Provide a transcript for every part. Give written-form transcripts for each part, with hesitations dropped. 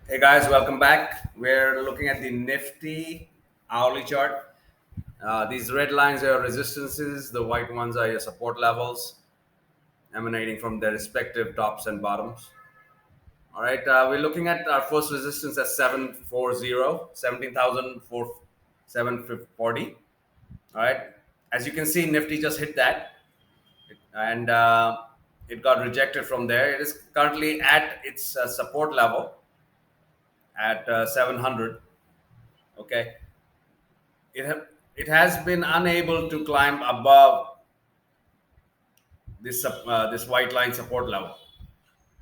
Hey guys, welcome back. We're looking at the Nifty hourly chart. These red lines are resistances, the white ones are your support levels emanating from their respective tops and bottoms. All right, we're looking at our first resistance at 740, 17,740. All right, as you can see, Nifty just hit that and it got rejected from there. It is currently at its support level at 700. Okay, it has been unable to climb above this white line support level.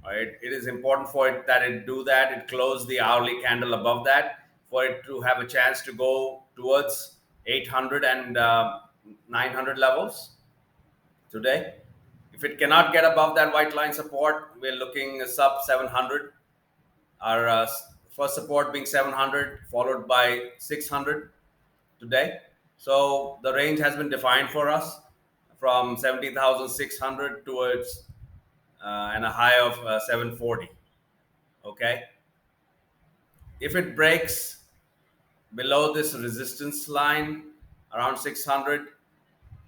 Right, it is important for it that it do that. It close the hourly candle above that for it to have a chance to go towards 800 and 900 levels today. If it cannot get above that white line support, we're looking sub 700. Our first support being 700, followed by 600 today. So the range has been defined for us from 17,600 towards and a high of 740. Okay. If it breaks below this resistance line around 600,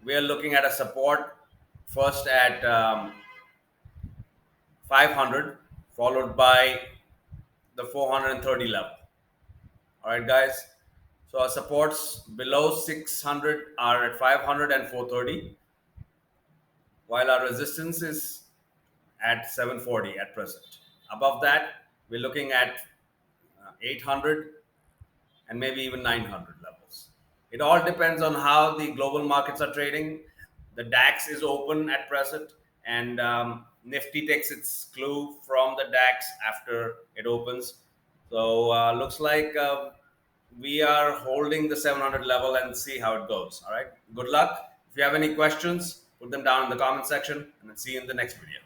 we are looking at a support first at 500, followed by the 430 level. All right, guys. So our supports below 600 are at 500 and 430, while our resistance is at 740 at present. Above that, we're looking at 800 and maybe even 900 levels. It all depends on how the global markets are trading. The DAX is open at present, and Nifty takes its clue from the DAX after it opens. So looks like we are holding the 700 level and see how it goes. All right. Good luck. If you have any questions, put them down in the comment section, and I'll see you in the next video.